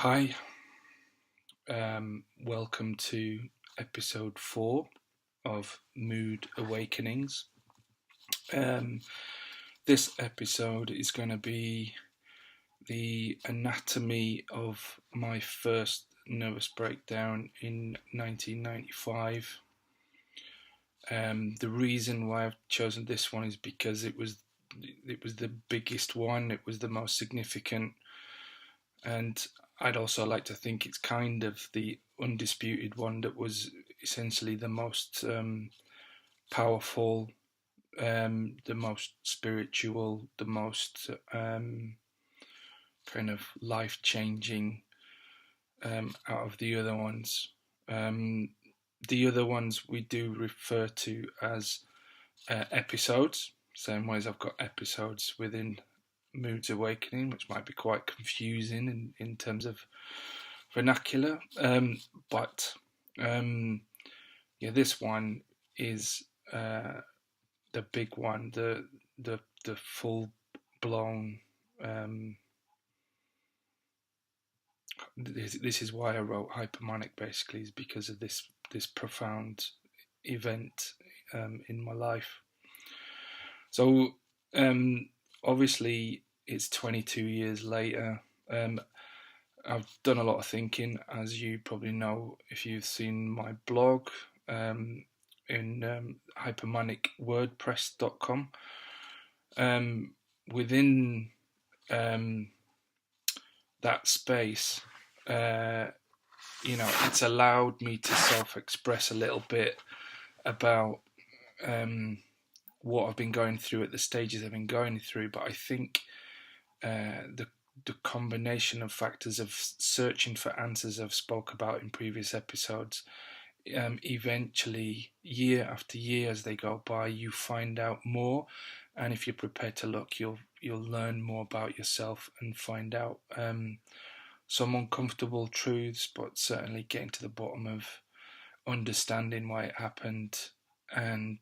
Hi, welcome to episode 4 of Mood Awakenings. This episode is going to be the anatomy of my first nervous breakdown in 1995. The reason why I've chosen this one is because it was the biggest one, it was the most significant, and I'd also like to think it's kind of the undisputed one that was essentially the most powerful, the most spiritual, the most kind of life-changing out of the other ones. The other ones we do refer to as episodes, same way as I've got episodes within Moods Awakening, which might be quite confusing in terms of vernacular. But this one is the big one, the full blown. This is why I wrote Hypermanic. Basically, is because of this profound event in my life. So obviously it's 22 years later. I've done a lot of thinking, as you probably know if you've seen my blog in hypermanicwordpress.com. Within that space, it's allowed me to self-express a little bit about what I've been going through at the stages I've been going through, but I think the combination of factors of searching for answers I've spoke about in previous episodes, eventually, year after year as they go by, you find out more, and if you're prepared to look, you'll learn more about yourself and find out some uncomfortable truths, but certainly getting to the bottom of understanding why it happened, and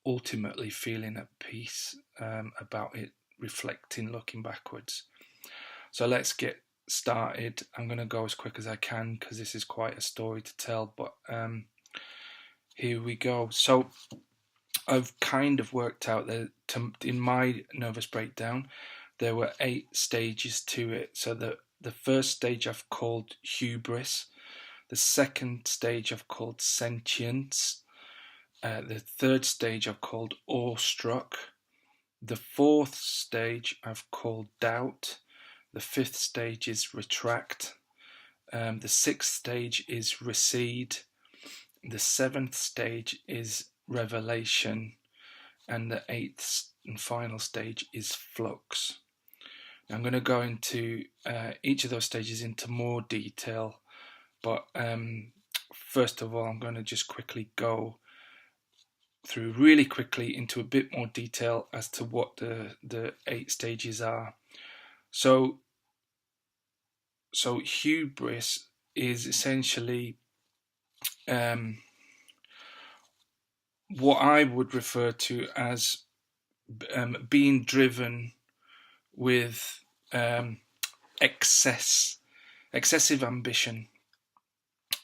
ultimately feeling at peace about it, reflecting, looking backwards. So let's get started. I'm going to go as quick as I can because this is quite a story to tell, but here we go. So I've kind of worked out that in my nervous breakdown there were 8 stages to it. So the first stage I've called Hubris, the second stage I've called Sentience, the third stage I've called Awestruck, the fourth stage I've called Doubt, the fifth stage is Retract, the sixth stage is Recede, the seventh stage is Revelation, and the eighth and final stage is Flux. Now I'm going to go into each of those stages into more detail, but first of all I'm going to just quickly go through really quickly into a bit more detail as to what the 8 stages are. So hubris is essentially what I would refer to as being driven with excessive ambition.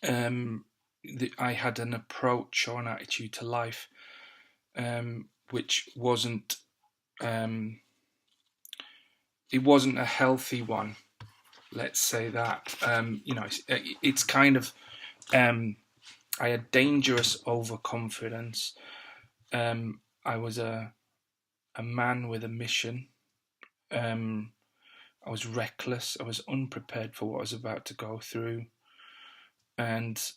I had an approach or an attitude to life which wasn't it wasn't a healthy one, let's say that. It's kind of I had dangerous overconfidence. I was a man with a mission. I was reckless. I was unprepared for what I was about to go through, and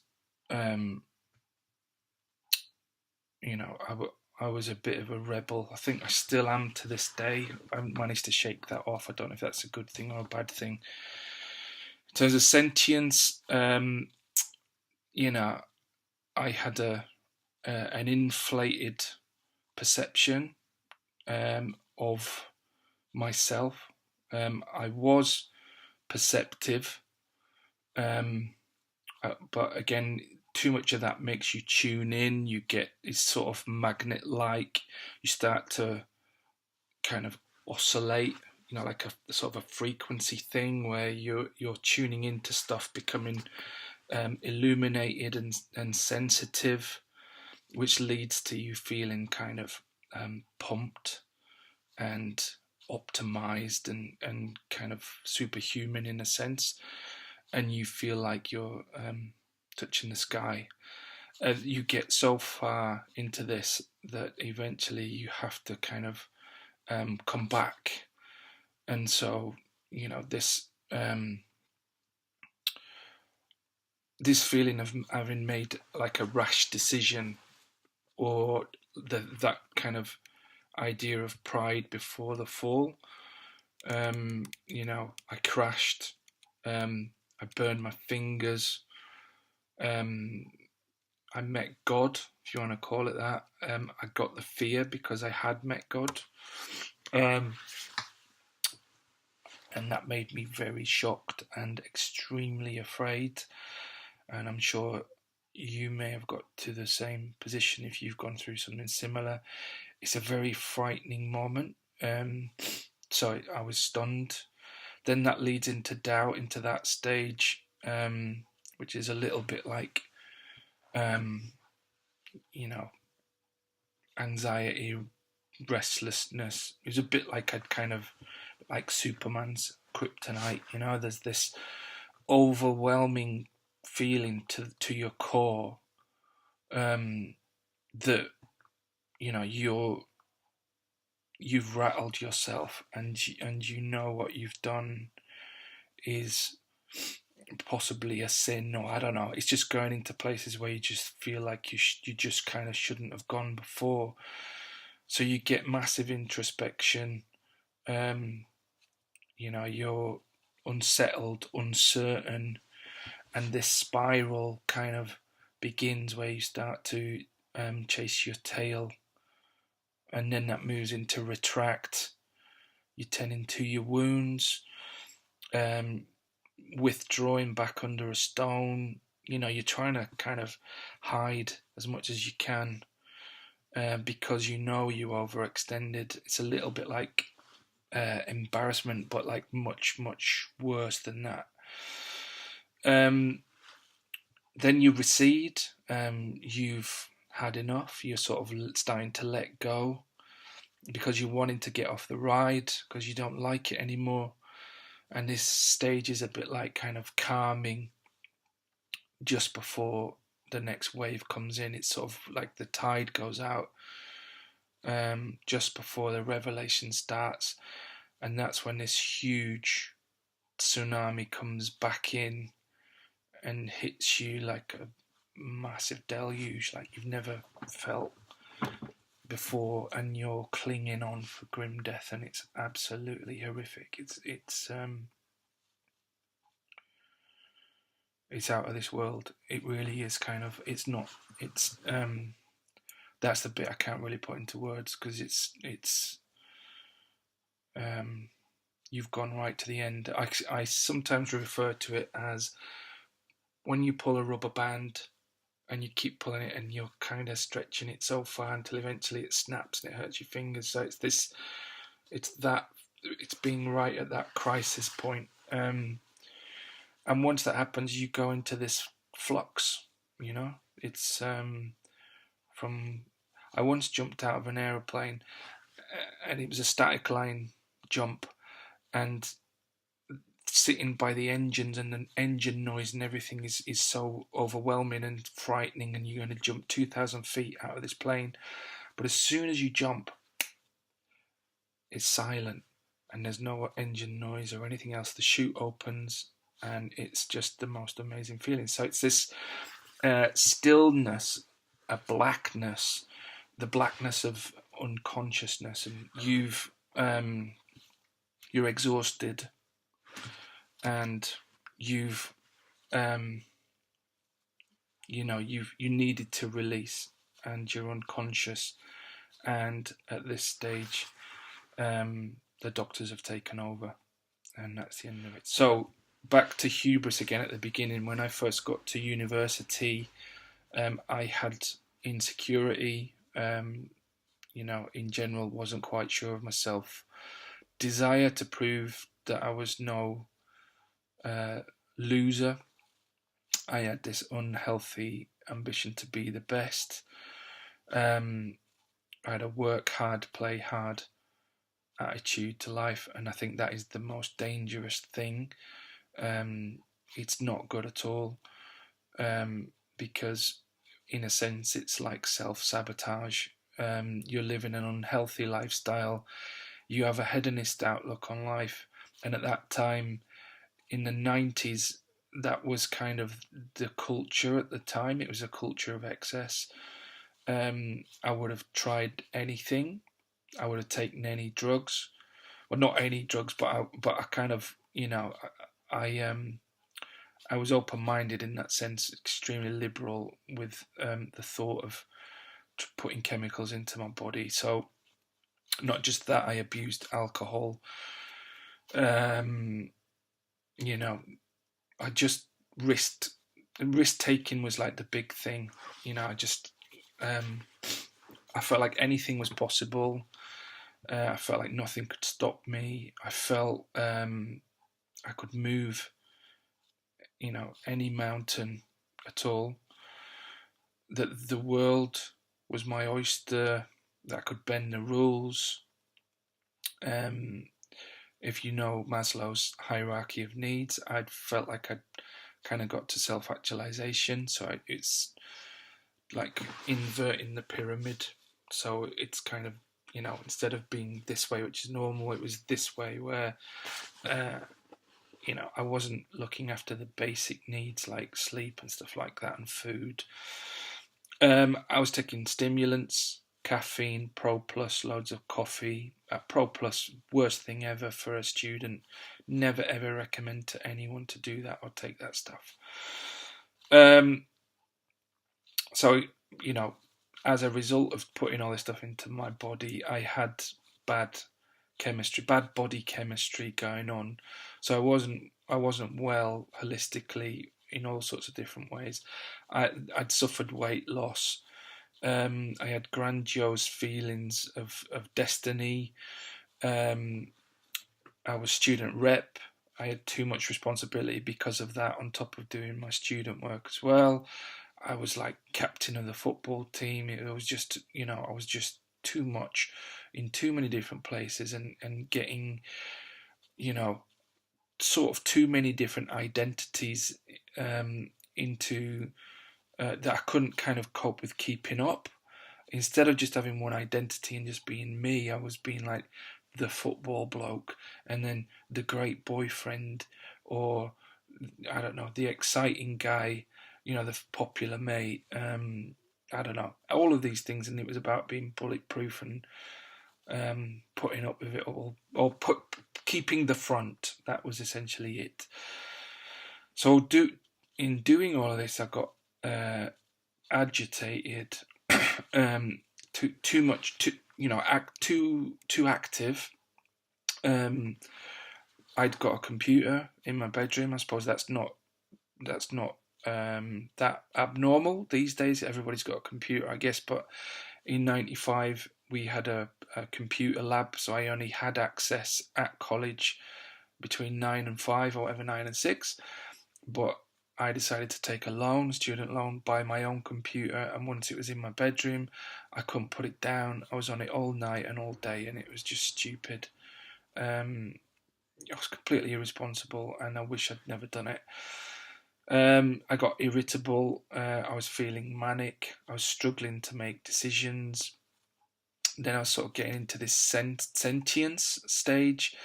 I was a bit of a rebel. I think I still am to this day. I haven't managed to shake that off. I don't know if that's a good thing or a bad thing. In terms of sentience, I had an inflated perception of myself. I was perceptive, but again, too much of that makes you tune in. You get it's sort of magnet-like. You start to kind of oscillate like a sort of a frequency thing where you're tuning into stuff, becoming illuminated and sensitive, which leads to you feeling kind of pumped and optimized and kind of superhuman in a sense, and you feel like you're touching the sky. You get so far into this that eventually you have to kind of come back, and so this this feeling of having made like a rash decision, or that kind of idea of pride before the fall. I crashed. I burned my fingers. I met God, if you want to call it that. I got the fear because I had met God. And that made me very shocked and extremely afraid. And I'm sure you may have got to the same position if you've gone through something similar. It's a very frightening moment. So I was stunned. Then that leads into doubt, into that stage, which is a little bit like, anxiety, restlessness. It was a bit like I'd kind of like Superman's kryptonite. There's this overwhelming feeling to your core that you've rattled yourself, and what you've done is possibly a sin, or I don't know. It's just going into places where you just feel like you just kind of shouldn't have gone before. So you get massive introspection. You're unsettled, uncertain, and this spiral kind of begins where you start to chase your tail, and then that moves into retract. You're tending to your wounds, withdrawing back under a stone. You're trying to kind of hide as much as you can because you overextended. It's a little bit like embarrassment, but like much, much worse than that. Then you recede. You've had enough. You're sort of starting to let go because you're wanting to get off the ride because you don't like it anymore. And this stage is a bit like kind of calming just before the next wave comes in. It's sort of like the tide goes out just before the revelation starts. And that's when this huge tsunami comes back in and hits you like a massive deluge, like you've never felt before, and you're clinging on for grim death, and it's absolutely horrific. It's out of this world. It really is kind of. It's not. It's that's the bit I can't really put into words because it's you've gone right to the end. I sometimes refer to it as when you pull a rubber band and you keep pulling it and you're kind of stretching it so far until eventually it snaps and it hurts your fingers. So it's being right at that crisis point. And once that happens, you go into this flux, It's I once jumped out of an aeroplane and it was a static line jump, and sitting by the engines and the engine noise and everything is so overwhelming and frightening, and you're going to jump 2,000 feet out of this plane. But as soon as you jump, it's silent and there's no engine noise or anything else. The chute opens and it's just the most amazing feeling. So it's this stillness, a blackness, the blackness of unconsciousness, and you're exhausted, and you've you needed to release, and you're unconscious, and at this stage the doctors have taken over, and that's the end of it. So back to hubris again at the beginning. When I first got to university, I had insecurity, in general, wasn't quite sure of myself, desire to prove that I was no loser. I had this unhealthy ambition to be the best. I had a work hard, play hard attitude to life, and I think that is the most dangerous thing. It's not good at all, because in a sense it's like self-sabotage. You're living an unhealthy lifestyle. You have a hedonist outlook on life, and at that time in the 90s, that was kind of the culture at the time. It was a culture of excess. I would have tried anything. I would have taken any drugs. Well, not any drugs, but I kind of, I was open-minded in that sense, extremely liberal with the thought of putting chemicals into my body. So, not just that, I abused alcohol. I just risk taking was like the big thing. I felt like anything was possible. I felt like nothing could stop me. I felt I could move, any mountain at all. That the world was my oyster. That I could bend the rules. If you know Maslow's hierarchy of needs, I'd felt like I'd kind of got to self-actualization. So it's like inverting the pyramid. So it's kind of, instead of being this way, which is normal, it was this way where, I wasn't looking after the basic needs like sleep and stuff like that and food. I was taking stimulants, caffeine, Pro Plus, loads of coffee. Pro Plus, worst thing ever for a student. Never ever recommend to anyone to do that or take that stuff. So, as a result of putting all this stuff into my body, I had bad body chemistry going on. So I wasn't well holistically in all sorts of different ways. I'd suffered weight loss. I had grandiose feelings of destiny. I was student rep. I had too much responsibility because of that, on top of doing my student work as well. I was like captain of the football team. It was just, I was just too much in too many different places and getting, sort of too many different identities into that I couldn't kind of cope with keeping up. Instead of just having one identity and just being me, I was being like the football bloke, and then the great boyfriend, or I don't know, the exciting guy, the popular mate. I don't know, all of these things, and it was about being bulletproof and putting up with it all, or keeping the front. That was essentially it. So in doing all of this, I got agitated, too much, too active. I'd got a computer in my bedroom. I suppose that's not that abnormal these days. Everybody's got a computer, I guess. But in '95, we had a computer lab, so I only had access at college between 9 and 5, or whatever, 9 and 6. But I decided to take a student loan, buy my own computer, and once it was in my bedroom, I couldn't put it down. I was on it all night and all day, and it was just stupid. I was completely irresponsible, and I wish I'd never done it. I got irritable. I was feeling manic. I was struggling to make decisions. Then I was sort of getting into this sentience stage,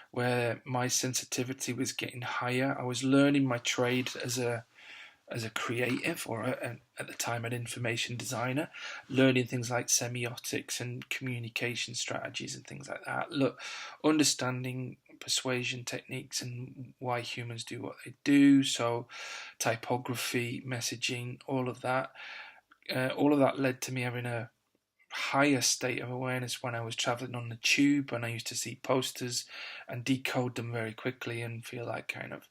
where my sensitivity was getting higher. I was learning my trade as a creative, or at the time an information designer, learning things like semiotics and communication strategies and things like that. Look, understanding persuasion techniques and why humans do what they do. So typography, messaging, all of that led to me having a higher state of awareness when I was traveling on the tube, and I used to see posters and decode them very quickly and feel like kind of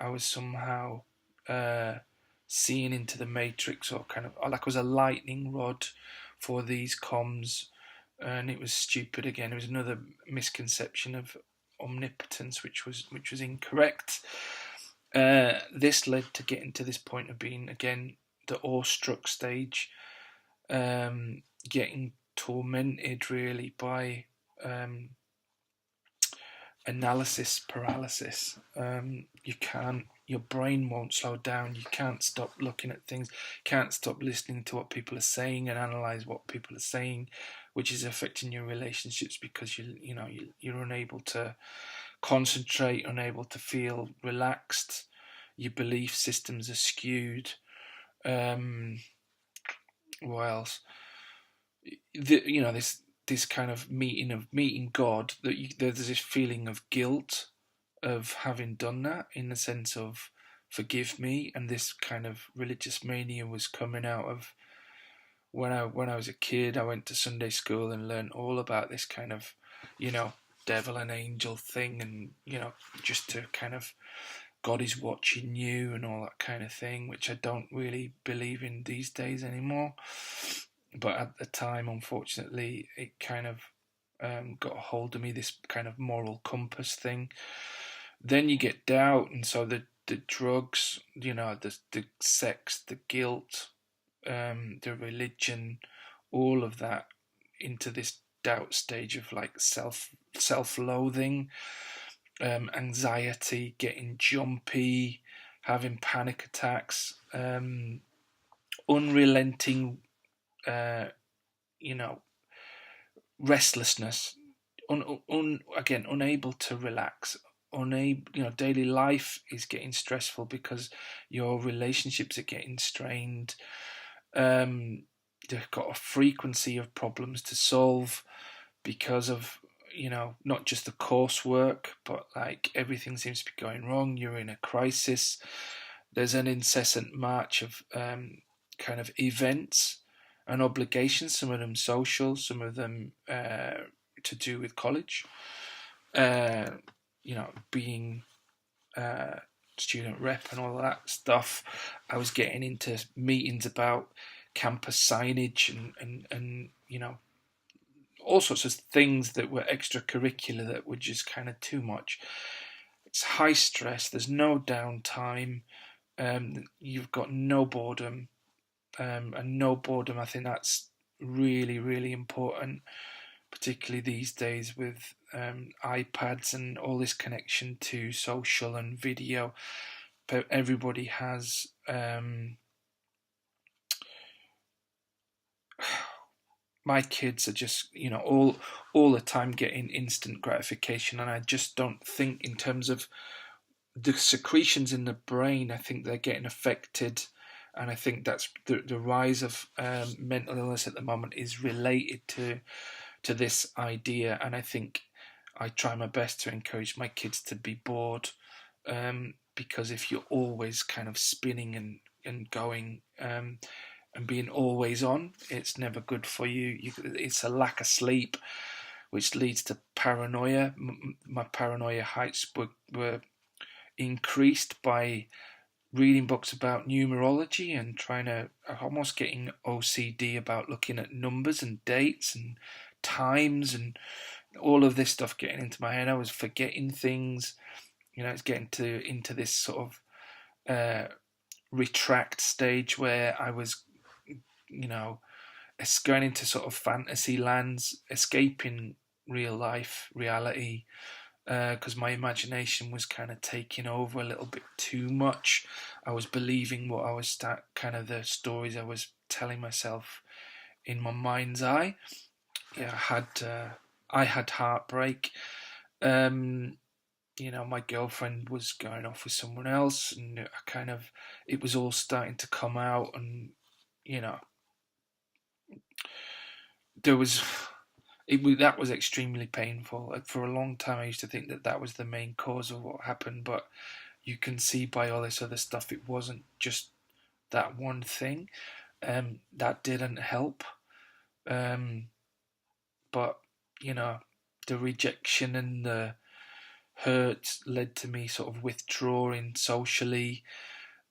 I was somehow seeing into the matrix, or kind of like I was a lightning rod for these comms and it was stupid again. It was another misconception of omnipotence, which was incorrect. This led to getting to this point of being again the awestruck stage, getting tormented really by analysis paralysis. Your brain won't slow down. You can't stop looking at things. Can't stop listening to what people are saying and analyze what people are saying, which is affecting your relationships because you're unable to concentrate, unable to feel relaxed. Your belief systems are skewed. What else? This kind of meeting God, there's this feeling of guilt of having done that, in the sense of forgive me, and this kind of religious mania was coming out of when I was a kid. I went to Sunday school and learned all about this kind of devil and angel thing, and just to kind of God is watching you and all that kind of thing, which I don't really believe in these days anymore. But at the time, unfortunately, it kind of got a hold of me, this kind of moral compass thing. Then you get doubt, and so the drugs, the sex, the guilt, the religion, all of that into this doubt stage of like self-loathing, anxiety, getting jumpy, having panic attacks, unrelenting, restlessness, again unable to relax, daily life is getting stressful because your relationships are getting strained. They've got a frequency of problems to solve because of not just the coursework, but like everything seems to be going wrong. You're in a crisis. There's an incessant march of kind of events and obligations, some of them social, some of them to do with college, being student rep and all of that stuff. I was getting into meetings about campus signage and all sorts of things that were extracurricular that were just kind of too much. It's high stress, there's no downtime, you've got no boredom, and no boredom, I think that's really, really important, particularly these days with iPads and all this connection to social and video. But everybody has my kids are just all the time getting instant gratification, and I just don't think in terms of the secretions in the brain, I think they're getting affected. And I think that's the rise of mental illness at the moment is related to this idea. And I think I try my best to encourage my kids to be bored, because if you're always kind of spinning and going and being always on, it's never good for you. It's a lack of sleep, which leads to paranoia. My paranoia heights were increased by reading books about numerology and trying to almost getting OCD about looking at numbers and dates and times and all of this stuff getting into my head. I was forgetting things. It's getting into this sort of retract stage where I was, it's going into sort of fantasy lands, escaping reality, because my imagination was kind of taking over a little bit too much. I was believing what I was kind of the stories I was telling myself in my mind's eye. Yeah, I had heartbreak. My girlfriend was going off with someone else, and it was all starting to come out, and that was extremely painful. Like, for a long time, I used to think that was the main cause of what happened, but you can see by all this other stuff, it wasn't just that one thing. That didn't help. But the rejection and the hurt led to me sort of withdrawing socially.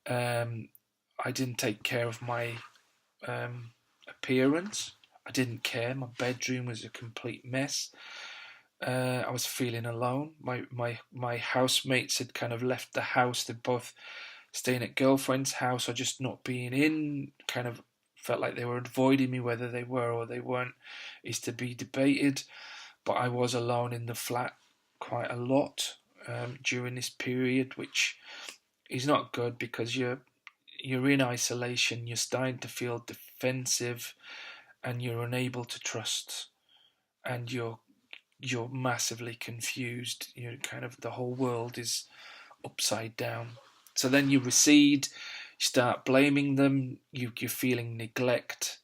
I didn't take care of my appearance. I didn't care. My bedroom was a complete mess. I was feeling alone. My housemates had kind of left the house. They'd both staying at girlfriend's house or just not being in. Kind of felt like they were avoiding me. Whether they were or they weren't is to be debated. But I was alone in the flat quite a lot during this period, which is not good because you're in isolation. You're starting to feel defensive, and you're unable to trust, and you're massively confused. You're kind of, the whole world is upside down. So then you recede, you start blaming them, you're feeling neglect,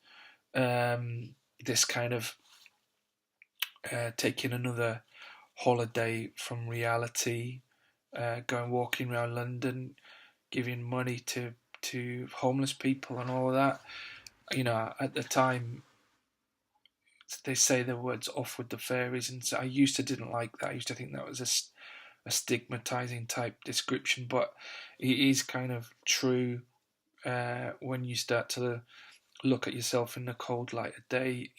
this kind of taking another holiday from reality, going walking around London, giving money to homeless people and all of that. At the time, they say the words "off with the fairies," and so I used to didn't like that. I used to think that was a stigmatizing type description, but it is kind of true when you start to look at yourself in the cold light of day.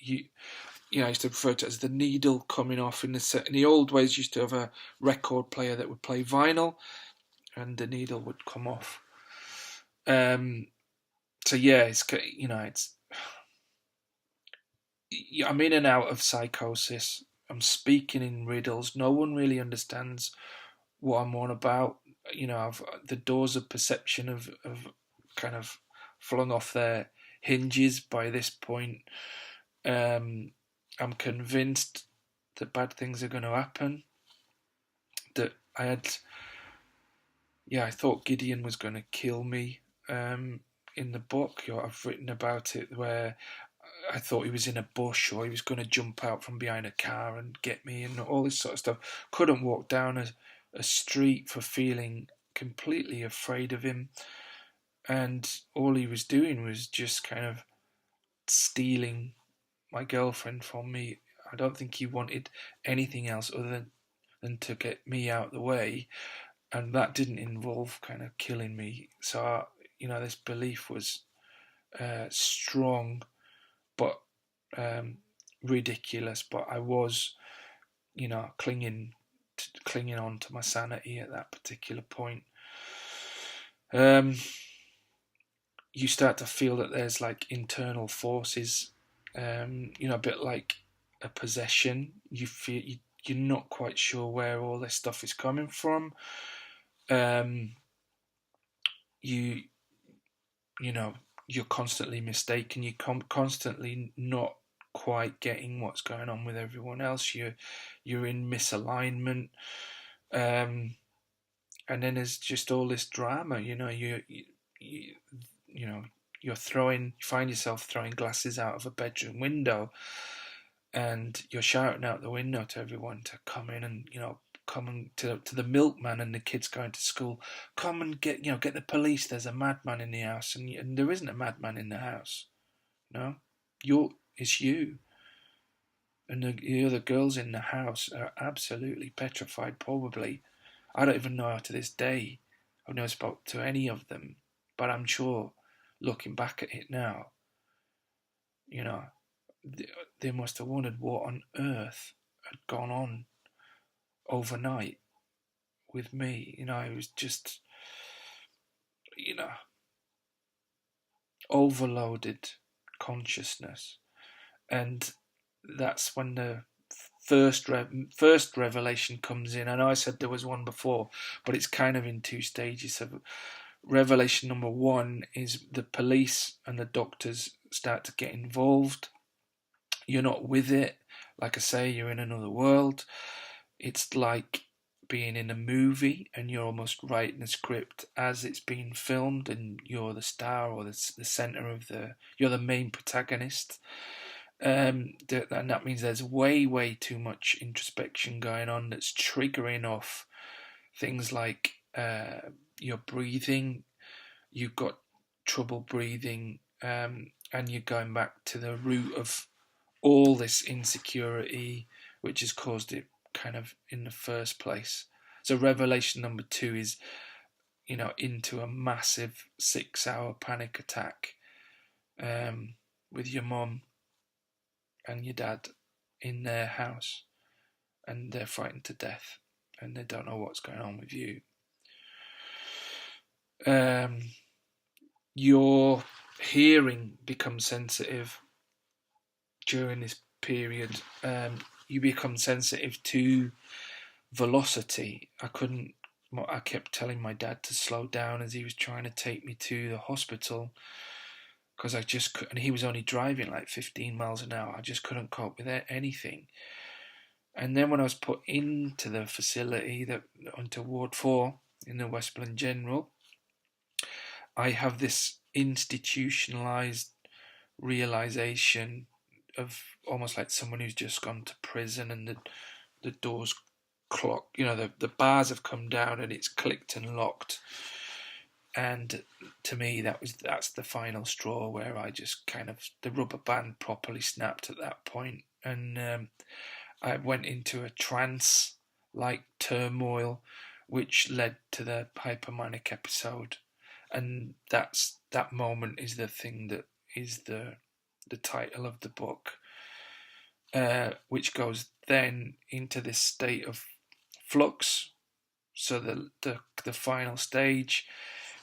I used to refer to it as the needle coming off. In the old ways, you used to have a record player that would play vinyl, and the needle would come off. So yeah, I'm in and out of psychosis. I'm speaking in riddles. No one really understands what I'm on about. The doors of perception have kind of flung off their hinges by this point. I'm convinced that bad things are going to happen. That I thought Gideon was going to kill me. In the book, I've written about it, where I thought he was in a bush, or he was going to jump out from behind a car and get me, and all this sort of stuff. Couldn't walk down a street for feeling completely afraid of him. And all he was doing was just kind of stealing my girlfriend from me. I don't think he wanted anything else other than to get me out of the way. And that didn't involve kind of killing me. So, this belief was strong, but ridiculous. But I was, clinging on to my sanity at that particular point. You start to feel that there's like internal forces, a bit like a possession. You feel you're not quite sure where all this stuff is coming from. You're constantly mistaken. You're constantly not quite getting what's going on with everyone else. You're in misalignment, and then there's just all this drama. You find yourself throwing glasses out of a bedroom window, and you're shouting out the window to everyone to come in and come to the milkman and the kids going to school. Come and get the police. There's a madman in the house, and there isn't a madman in the house. No, it's you. And the other girls in the house are absolutely petrified. Probably, I don't even know to this day. I've never spoke to any of them, but I'm sure, looking back at it now, they must have wondered what on earth had gone on overnight with me. It was just, overloaded consciousness. And that's when the first revelation comes in. I know I said there was one before, but it's kind of in two stages. So revelation number one is the police and the doctors start to get involved. You're not with it. Like I say, you're in another world. It's like being in a movie, and you're almost writing the script as it's being filmed, and you're the star or the center of you're the main protagonist. And that means there's way too much introspection going on that's triggering off things like your breathing. You've got trouble breathing, and you're going back to the root of all this insecurity, which has caused it kind of in the first place. So revelation number two is, into a massive 6-hour panic attack with your mum. and your dad in their house, and they're frightened to death, and they don't know what's going on with you. Your hearing becomes sensitive during this period. You become sensitive to velocity. I kept telling my dad to slow down as he was trying to take me to the hospital, because I just couldn't, and he was only driving like 15 miles an hour. I just couldn't cope with anything. And then when I was put into the facility, onto Ward 4 in the Westmoreland General, I have this institutionalized realization of almost like someone who's just gone to prison, and the doors clock, the bars have come down and it's clicked and locked. And to me, that's the final straw, where I just kind of, the rubber band properly snapped at that point, and I went into a trance-like turmoil, which led to the hypomanic episode. And that moment is the thing that is the title of the book, which goes then into this state of flux. So the final stage,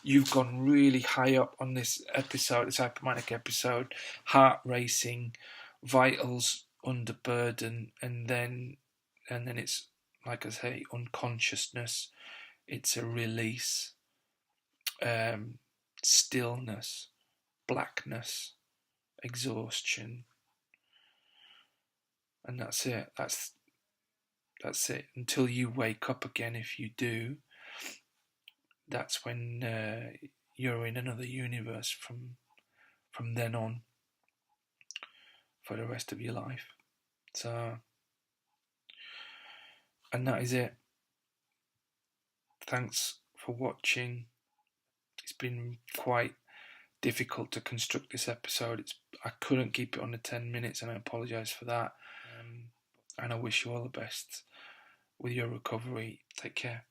you've gone really high up on this episode, this hypomanic episode, heart racing, vitals under burden, and then it's, like I say, unconsciousness. It's a release, stillness, blackness, exhaustion, and that's it. That's it until you wake up again. If you do, that's when you're in another universe from then on for the rest of your life. So, and that is it. Thanks for watching. It's been quite difficult to construct this episode. I couldn't keep it under 10 minutes, and I apologise for that. And I wish you all the best with your recovery. Take care.